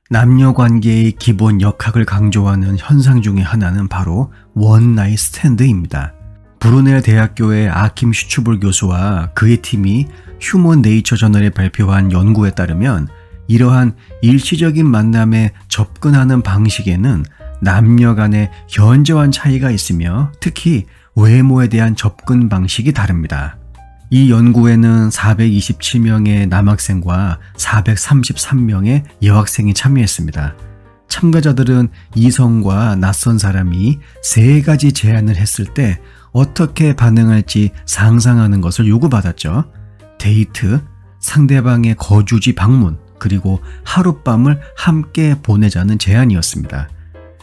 남녀 관계의 기본 역학을 강조하는 현상 중의 하나는 바로 원나잇 스탠드입니다. 브루넬 대학교의 아킴 슈츠볼 교수와 그의 팀이 휴먼 네이처 저널에 발표한 연구에 따르면 이러한 일시적인 만남에 접근하는 방식에는 남녀 간의 현저한 차이가 있으며 특히 외모에 대한 접근 방식이 다릅니다. 이 연구에는 427명의 남학생과 433명의 여학생이 참여했습니다. 참가자들은 이성과 낯선 사람이 3가지 제안을 했을 때 어떻게 반응할지 상상하는 것을 요구받았죠. 데이트, 상대방의 거주지 방문, 그리고 하룻밤을 함께 보내자는 제안이었습니다.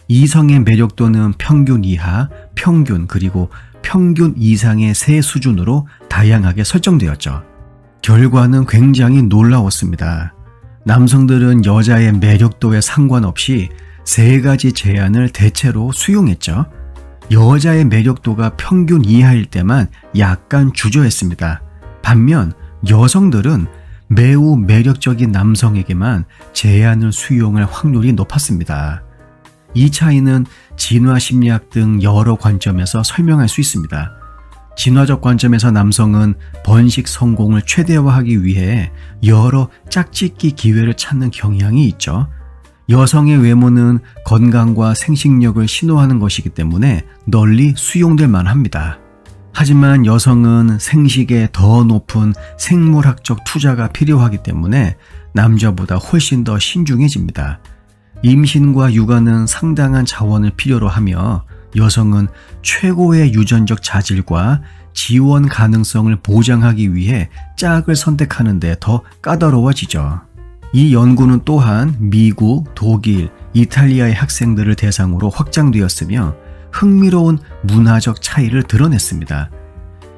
이성의 매력도는 평균 이하, 평균, 그리고 평균 이상의 세 수준으로 다양하게 설정되었죠. 결과는 굉장히 놀라웠습니다. 남성들은 여자의 매력도에 상관없이 3가지 제안을 대체로 수용했죠. 여자의 매력도가 평균 이하일 때만 약간 주저했습니다. 반면 여성들은 매우 매력적인 남성에게만 제안을 수용할 확률이 높았습니다. 이 차이는 진화 심리학 등 여러 관점에서 설명할 수 있습니다. 진화적 관점에서 남성은 번식 성공을 최대화하기 위해 여러 짝짓기 기회를 찾는 경향이 있죠. 여성의 외모는 건강과 생식력을 신호하는 것이기 때문에 널리 수용될 만합니다. 하지만 여성은 생식에 더 높은 생물학적 투자가 필요하기 때문에 남자보다 훨씬 더 신중해집니다. 임신과 육아는 상당한 자원을 필요로 하며 여성은 최고의 유전적 자질과 지원 가능성을 보장하기 위해 짝을 선택하는 데 더 까다로워지죠. 이 연구는 또한 미국, 독일, 이탈리아의 학생들을 대상으로 확장되었으며 흥미로운 문화적 차이를 드러냈습니다.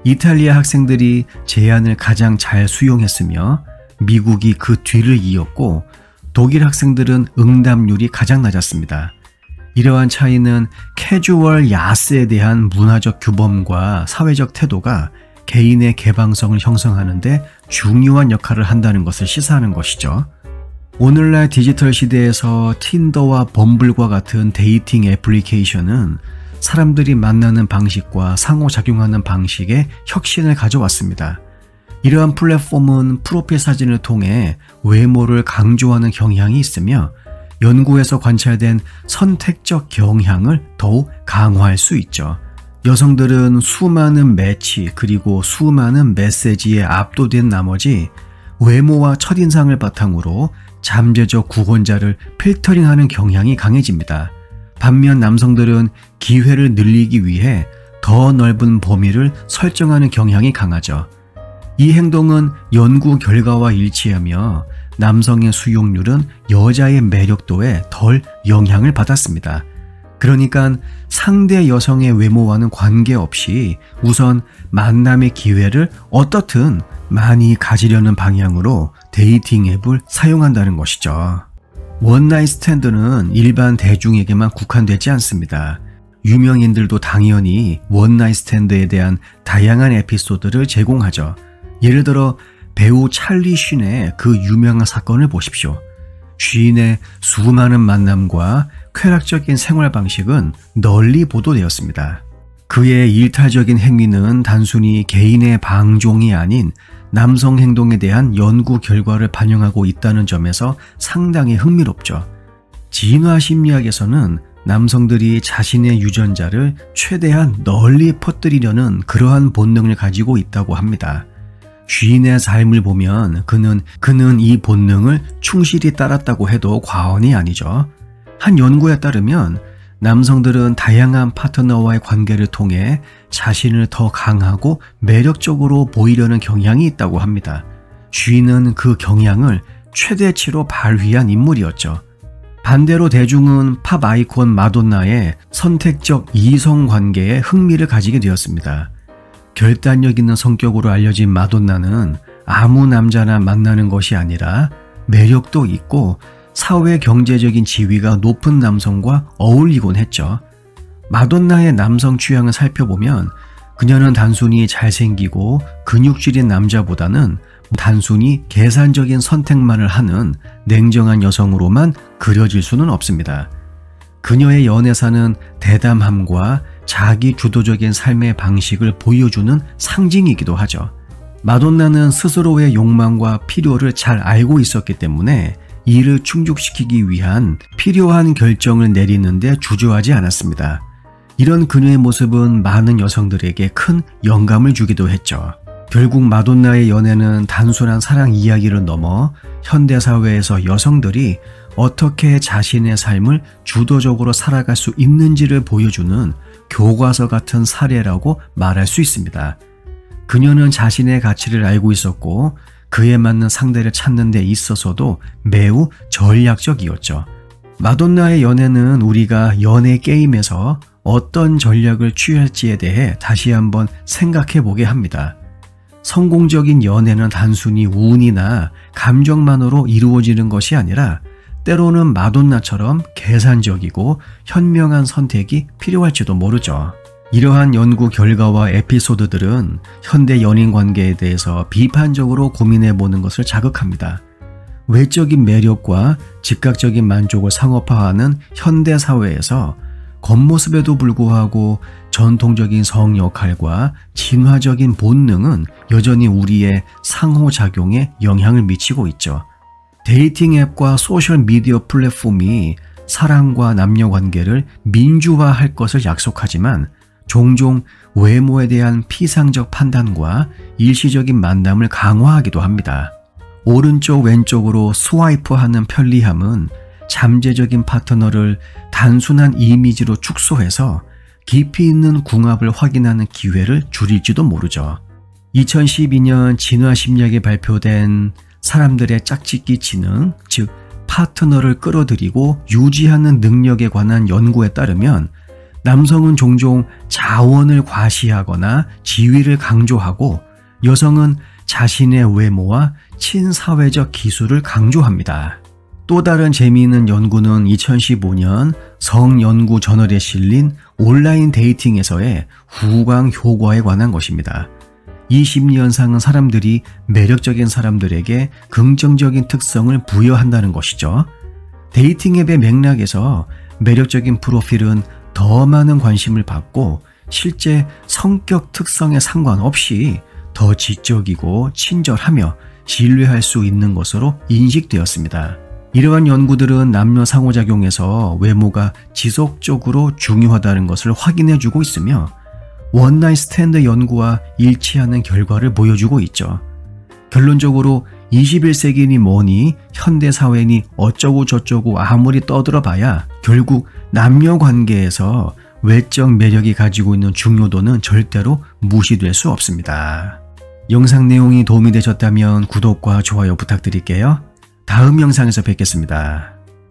이탈리아 학생들이 제안을 가장 잘 수용했으며 미국이 그 뒤를 이었고 독일 학생들은 응답률이 가장 낮았습니다. 이러한 차이는 캐주얼 야스에 대한 문화적 규범과 사회적 태도가 개인의 개방성을 형성하는 데 중요한 역할을 한다는 것을 시사하는 것이죠. 오늘날 디지털 시대에서 틴더와 범블과 같은 데이팅 애플리케이션은 사람들이 만나는 방식과 상호작용하는 방식에 혁신을 가져왔습니다. 이러한 플랫폼은 프로필 사진을 통해 외모를 강조하는 경향이 있으며 연구에서 관찰된 선택적 경향을 더욱 강화할 수 있죠. 여성들은 수많은 매치 그리고 수많은 메시지에 압도된 나머지 외모와 첫인상을 바탕으로 잠재적 구원자를 필터링하는 경향이 강해집니다. 반면 남성들은 기회를 늘리기 위해 더 넓은 범위를 설정하는 경향이 강하죠. 이 행동은 연구 결과와 일치하며 남성의 수용률은 여자의 매력도에 덜 영향을 받았습니다. 그러니까 상대 여성의 외모와는 관계없이 우선 만남의 기회를 어떻든 많이 가지려는 방향으로 데이팅 앱을 사용한다는 것이죠. 원나잇 스탠드는 일반 대중에게만 국한되지 않습니다. 유명인들도 당연히 원나잇 스탠드에 대한 다양한 에피소드를 제공하죠. 예를 들어 배우 찰리 쉰의 그 유명한 사건을 보십시오. 쉰의 수많은 만남과 쾌락적인 생활 방식은 널리 보도되었습니다. 그의 일탈적인 행위는 단순히 개인의 방종이 아닌 남성 행동에 대한 연구 결과를 반영하고 있다는 점에서 상당히 흥미롭죠. 진화 심리학에서는 남성들이 자신의 유전자를 최대한 널리 퍼뜨리려는 그러한 본능을 가지고 있다고 합니다. 쉰의 삶을 보면 그는 이 본능을 충실히 따랐다고 해도 과언이 아니죠. 한 연구에 따르면 남성들은 다양한 파트너와의 관계를 통해 자신을 더 강하고 매력적으로 보이려는 경향이 있다고 합니다. 쉰은 그 경향을 최대치로 발휘한 인물이었죠. 반대로 대중은 팝 아이콘 마돈나의 선택적 이성 관계에 흥미를 가지게 되었습니다. 결단력 있는 성격으로 알려진 마돈나는 아무 남자나 만나는 것이 아니라 매력도 있고 사회 경제적인 지위가 높은 남성과 어울리곤 했죠. 마돈나의 남성 취향을 살펴보면 그녀는 단순히 잘생기고 근육질인 남자보다는 단순히 계산적인 선택만을 하는 냉정한 여성으로만 그려질 수는 없습니다. 그녀의 연애사는 대담함과 자기 주도적인 삶의 방식을 보여주는 상징이기도 하죠. 마돈나는 스스로의 욕망과 필요를 잘 알고 있었기 때문에 이를 충족시키기 위한 필요한 결정을 내리는데 주저하지 않았습니다. 이런 그녀의 모습은 많은 여성들에게 큰 영감을 주기도 했죠. 결국 마돈나의 연애는 단순한 사랑 이야기를 넘어 현대사회에서 여성들이 어떻게 자신의 삶을 주도적으로 살아갈 수 있는지를 보여주는 교과서 같은 사례라고 말할 수 있습니다. 그녀는 자신의 가치를 알고 있었고 그에 맞는 상대를 찾는 데 있어서도 매우 전략적이었죠. 마돈나의 연애는 우리가 연애 게임에서 어떤 전략을 취할지에 대해 다시 한번 생각해 보게 합니다. 성공적인 연애는 단순히 운이나 감정만으로 이루어지는 것이 아니라 때로는 마돈나처럼 계산적이고 현명한 선택이 필요할지도 모르죠. 이러한 연구 결과와 에피소드들은 현대 연인 관계에 대해서 비판적으로 고민해 보는 것을 자극합니다. 외적인 매력과 즉각적인 만족을 상업화하는 현대 사회에서 겉모습에도 불구하고 전통적인 성 역할과 진화적인 본능은 여전히 우리의 상호작용에 영향을 미치고 있죠. 데이팅 앱과 소셜미디어 플랫폼이 사랑과 남녀 관계를 민주화할 것을 약속하지만 종종 외모에 대한 피상적 판단과 일시적인 만남을 강화하기도 합니다. 오른쪽 왼쪽으로 스와이프하는 편리함은 잠재적인 파트너를 단순한 이미지로 축소해서 깊이 있는 궁합을 확인하는 기회를 줄일지도 모르죠. 2012년 진화심리학에 발표된 사람들의 짝짓기 지능, 즉 파트너를 끌어들이고 유지하는 능력에 관한 연구에 따르면 남성은 종종 자원을 과시하거나 지위를 강조하고 여성은 자신의 외모와 친사회적 기술을 강조합니다. 또 다른 재미있는 연구는 2015년 성연구 저널에 실린 온라인 데이팅에서의 후광 효과에 관한 것입니다. 이 심리 현상은 사람들이 매력적인 사람들에게 긍정적인 특성을 부여한다는 것이죠. 데이팅 앱의 맥락에서 매력적인 프로필은 더 많은 관심을 받고 실제 성격 특성에 상관없이 더 지적이고 친절하며 신뢰할 수 있는 것으로 인식되었습니다. 이러한 연구들은 남녀 상호작용에서 외모가 지속적으로 중요하다는 것을 확인해주고 있으며 원나잇 스탠드 연구와 일치하는 결과를 보여주고 있죠. 결론적으로 21세기니 뭐니 현대사회니 어쩌고 저쩌고 아무리 떠들어봐야 결국 남녀 관계에서 외적 매력이 가지고 있는 중요도는 절대로 무시될 수 없습니다. 영상 내용이 도움이 되셨다면 구독과 좋아요 부탁드릴게요. 다음 영상에서 뵙겠습니다.